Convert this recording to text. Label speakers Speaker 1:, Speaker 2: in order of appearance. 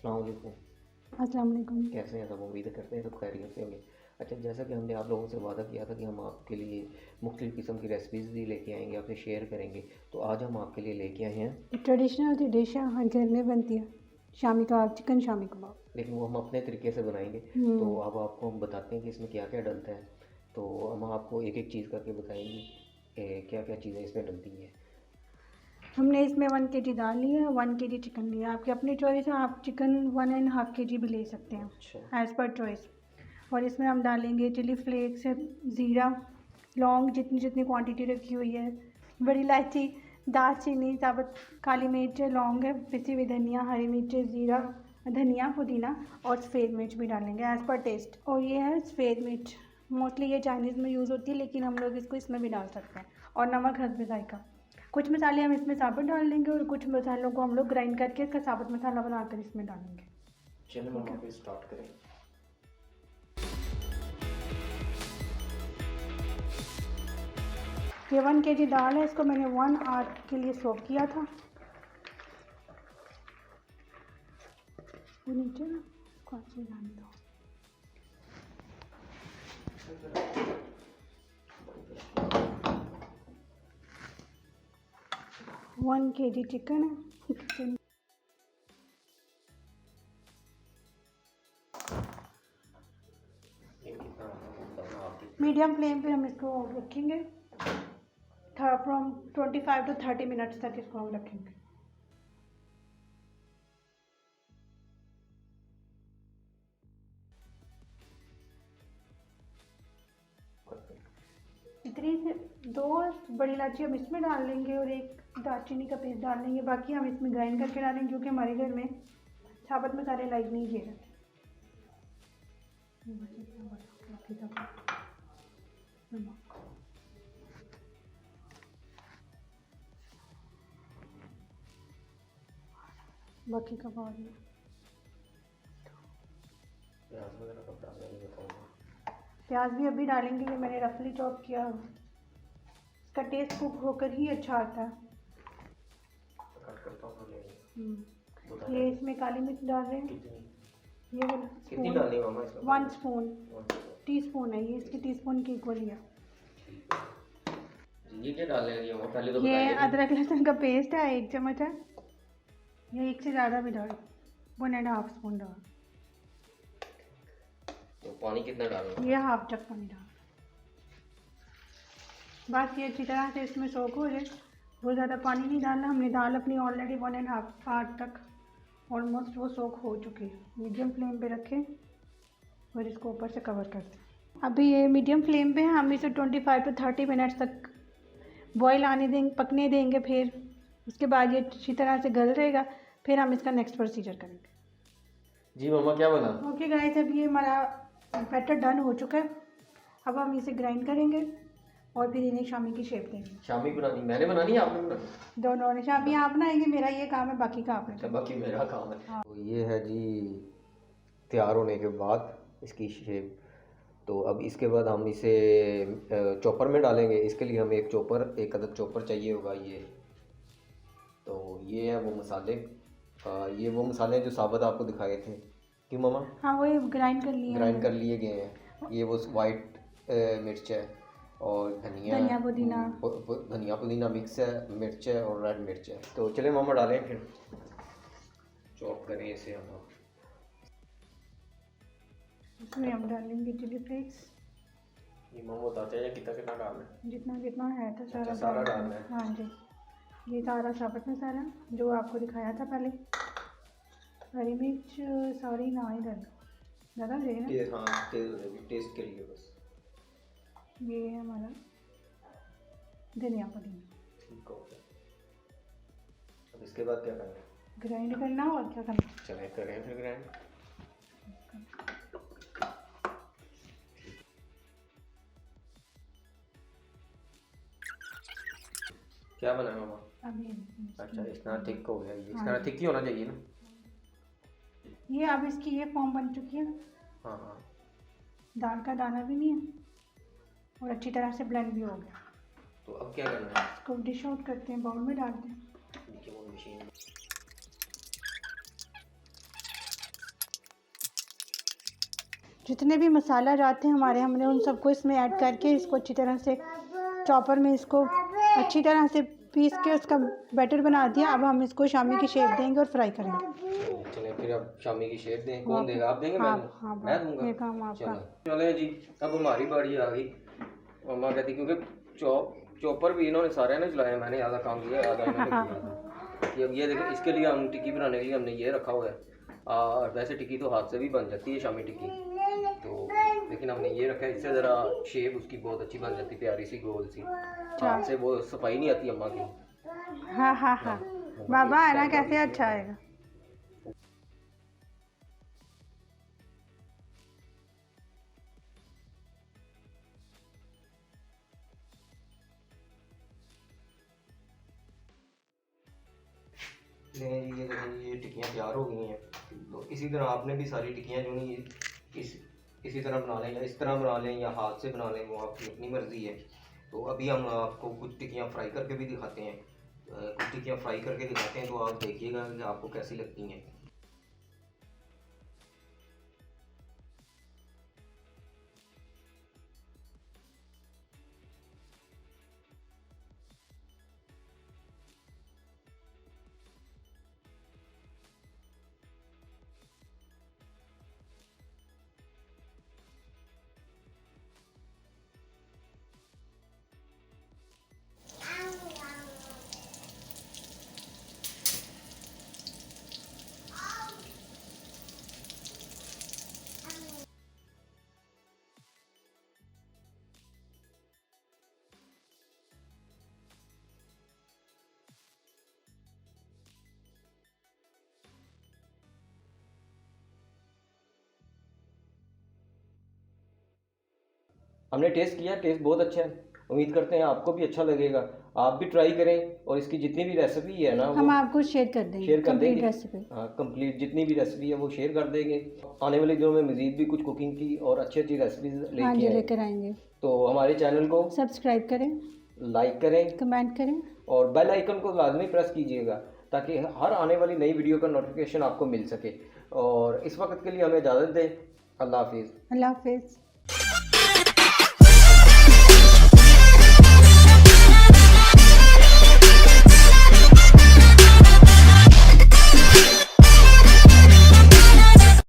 Speaker 1: अस्सलाम वालेकुम।
Speaker 2: अस्सलाम वालेकुम।
Speaker 1: कैसे हैं सब? उम्मीद करते हैं सब खैरियत से होंगे। अच्छा, जैसा कि हमने आप लोगों से वादा किया था कि हम आपके लिए मुख्तलिफ़ किस्म की रेसिपीज़ भी लेके आएंगे, आपसे शेयर करेंगे। तो आज हम आपके लिए लेके आए हैं,
Speaker 2: ट्रेडिशनल सी डिश है, हर घर में बनती है, शामी कबाब, चिकन शामी कबाब।
Speaker 1: लेकिन वो हम अपने तरीके से बनाएंगे। तो अब आपको हम बताते हैं कि इसमें क्या क्या डलता है। तो हम आपको एक एक चीज़ करके बताएंगे क्या क्या चीज़ें इसमें डलती हैं।
Speaker 2: हमने इसमें 1 kg दाल लिया है, 1 kg चिकन लिया है। आपकी अपनी चॉइस है, आप चिकन 1.5 kg भी ले सकते हैं
Speaker 1: अच्छा,
Speaker 2: एज़ पर चॉइस। और इसमें हम डालेंगे चिली फ्लेक्स, ज़ीरा, लौंग, जितनी जितनी क्वांटिटी रखी हुई है, बड़ी इलायची, दालचीनी, साबुत काली मिर्च, लौंग है, पिसी हुई धनिया, हरी मिर्च, ज़ीरा, धनिया, पुदीना और सफ़ेद मिर्च भी डालेंगे एज़ पर टेस्ट। और ये है सफ़ेद मिर्च, मोस्टली ये चाइनीज़ में यूज़ होती है, लेकिन हम लोग इसको इसमें भी डाल सकते हैं। और नमक हस्बे जायका। कुछ मसाले हम इसमें साबुत डाल देंगे और कुछ मसालों को हम लोग ग्राइंड करके इसका साबुत मसाला बनाकर इसमें डालेंगे।
Speaker 1: चलिए हम आप स्टार्ट करें।
Speaker 2: ये 1 kg दाल है, इसको मैंने 1 आवर के लिए सोक किया था। वो नीचे ना कौन जाने दो। 1 kg चिकन है। मीडियम फ्लेम पे हम इसको रखेंगे, फ्रॉम 25 to 30 मिनट्स तक इसको हम रखेंगे। इतनी से 2 बड़ी इलायची हम इसमें डाल देंगे और एक दालचीनी का पीस डाल देंगे। बाकी हम इसमें ग्राइंड करके डालेंगे, क्योंकि हमारे घर में साबुत मसाले लाइक नहीं किए जाते। बाकी का बाद में
Speaker 1: प्याज वगैरह कब डालना है बताऊँगा।
Speaker 2: प्याज भी अभी डालेंगे, ये मैंने रफली चॉप किया। इसका टेस्ट कुक होकर ही अच्छा आता है।
Speaker 1: कट करता हूँ
Speaker 2: ये इसमें काली मिर्च डाल रहे हैं।
Speaker 1: कितनी
Speaker 2: ये वाला
Speaker 1: कितनी
Speaker 2: स्पून,
Speaker 1: डालनी है मामा इसमें?
Speaker 2: 1 स्पून, टीस्पून है ये, इसकी टीस्पून की इक्वल ही है।
Speaker 1: ये क्या डाल रहे हैं? पहले तो
Speaker 2: ये
Speaker 1: बताइए।
Speaker 2: अदरक लहसुन का पेस्ट है, 1 चम्मच है। ये एक से ज़्यादा भी डाल, 1.5 स्पून डाल।
Speaker 1: तो पानी कितना डालना है?
Speaker 2: ये हाफ जग पानी डाल। बस ये अच्छी तरह से इसमें सोख हो जाए। बहुत ज़्यादा पानी नहीं डालना हमने, दाल अपनी ऑलरेडी 1.5 आवर तक ऑलमोस्ट वो सोख हो चुकी है। मीडियम फ्लेम पे रखें और इसको ऊपर से कवर कर दें। अभी ये मीडियम फ्लेम पे है, हम इसे 25 to 30 मिनट्स तक बॉईल आने देंगे, पकने देंगे। फिर उसके बाद ये अच्छी तरह से गल रहेगा, फिर हम इसका नेक्स्ट प्रोसीजर करेंगे।
Speaker 1: जी मामा क्या बना?
Speaker 2: ओके गाइस, अब ये हमारा बैटर डन हो चुका है। अब हम इसे ग्राइंड करेंगे और फिर इन्हें शामी की शेप देंगे।
Speaker 1: शामी बनानी मैंने बनानी है आपने बनानी?
Speaker 2: दोनों ने, शामी आप बनाएंगे, मेरा ये काम है, बाकी का आपने
Speaker 1: अच्छा,
Speaker 2: करना।
Speaker 1: बाकी मेरा काम है।
Speaker 2: हाँ।
Speaker 1: तो ये है जी तैयार होने के बाद इसकी शेप। तो अब इसके बाद हम इसे चॉपर में डालेंगे। इसके लिए हमें एक अदद चॉपर चाहिए होगा। ये तो ये है वो मसाले। ये वो मसाले जो साबुत आपको दिखाए थे, क्यों मामा?
Speaker 2: हाँ, वही ग्राइंड कर लिया
Speaker 1: ग्राइंड
Speaker 2: है।
Speaker 1: कर लिए गए हैं। ये वो वाइट मिर्च है और धनिया,
Speaker 2: धनिया पुदीना।
Speaker 1: धनिया पुदीना मिक्स है, मिर्च है और रेड मिर्च है। तो चले मामा डालें, फिर चॉप करें इसे हम।
Speaker 2: इसमें हम डालेंगे चिली फ्लेक्स,
Speaker 1: ये मामा बताते हैं कितना कितना डालना है?
Speaker 2: जितना जितना है तो सारा
Speaker 1: अच्छा, सारा
Speaker 2: डाल
Speaker 1: डालना
Speaker 2: देंगे।
Speaker 1: है।
Speaker 2: हाँ जी, ये सारा साबुत मसाला जो आपको दिखाया था पहले। हरी मिर्च सारी ना ही डालो, ज़्यादा हो जाएगी ना।
Speaker 1: हाँ, तेज हो जाएगी टेस्ट के लिए बस।
Speaker 2: ये है हमारा धनिया पुदीना।
Speaker 1: ठीक हो गया। अब इसके बाद क्या करना है?
Speaker 2: ग्राइंड करना और क्या करना।
Speaker 1: चले करें फिर ग्राइंड। क्या बना है मामा?
Speaker 2: अभी
Speaker 1: अच्छा, इस तरह थिक हो गया। ये इस तरह थिक ही होना चाहिए ना?
Speaker 2: ये अब इसकी ये फॉर्म बन चुकी है।
Speaker 1: हाँ हाँ।
Speaker 2: दाल का दाना भी नहीं है और अच्छी तरह से ब्लेंड भी हो गया।
Speaker 1: तो अब क्या करना है?
Speaker 2: इसको डिश आउट करते हैं, बाउल में डालते हैं।
Speaker 1: नीचे वो मशीन।
Speaker 2: जितने भी मसाला जाते हैं हमारे, हमने उन सबको इसमें ऐड करके इसको अच्छी तरह से चॉपर में इसको अच्छी तरह से पीस के उसका बैटर बना दिया। अब हम इसको शामी की शेप देंगे और फ्राई करेंगे।
Speaker 1: चलें फिर अब शामी की शेप दें। कौन देगा? आप देंगे?
Speaker 2: हाँ,
Speaker 1: मैं दूंगा।
Speaker 2: ये काम आपका।
Speaker 1: चलें जी, अब हमारी बारी आ गई। मम्मा कहती क्योंकि चॉपर भी इन्होंने सारे ने चलाया, मैंने आधा काम किया आधा इन्होंने किया। कि अब ये देखें, इसके लिए हम टिक्की बनाने के लिए हमने ये रखा हुआ है। वैसे टिक्की तो हाथ से भी बन जाती है शामी टिक्की, तो लेकिन हमने ये रखा है, इससे ज़रा शेप उसकी बहुत अच्छी बन जाती है, प्यारी सी गोल सी। हाथ से वो सफाई नहीं आती अम्मा की।
Speaker 2: हाँ बाबा है ना, कैसे अच्छा आएगा।
Speaker 1: लें जी, ये देखें, ये टिक्कियाँ तैयार हो गई हैं। तो इसी तरह आपने भी सारी टिक्कियाँ जो नहीं इसी तरह बना लें, या इस तरह बना लें, या हाथ से बना लें, वो आपकी अपनी मर्ज़ी है। तो अभी हम आपको कुछ टिक्कियाँ फ्राई करके भी दिखाते हैं। कुछ टिक्कियाँ फ्राई करके दिखाते हैं, तो आप देखिएगा कि आपको कैसी लगती हैं। हमने टेस्ट किया, टेस्ट बहुत अच्छा है। उम्मीद करते हैं आपको भी अच्छा लगेगा। आप भी ट्राई करें, और इसकी जितनी भी रेसिपी है ना
Speaker 2: हम आपको शेयर कर देंगे, कंप्लीट रेसिपी।
Speaker 1: हाँ, कंप्लीट जितनी भी रेसिपी है वो शेयर कर देंगे। आने वाले दिनों में मज़ीद भी कुछ कुकिंग की और अच्छी अच्छी रेसिपीज
Speaker 2: हाँ जी, लेकर आएंगे।
Speaker 1: तो हमारे चैनल को
Speaker 2: सब्सक्राइब करें,
Speaker 1: लाइक करें,
Speaker 2: कमेंट करें, और
Speaker 1: बेल आइकन को लाजमी प्रेस कीजिएगा, ताकि हर आने वाली नई वीडियो का नोटिफिकेशन आपको मिल सके। और इस वक्त के लिए हमें इजाज़त दें। अल्लाह हाफिज़।
Speaker 2: अल्लाह हाफिज़।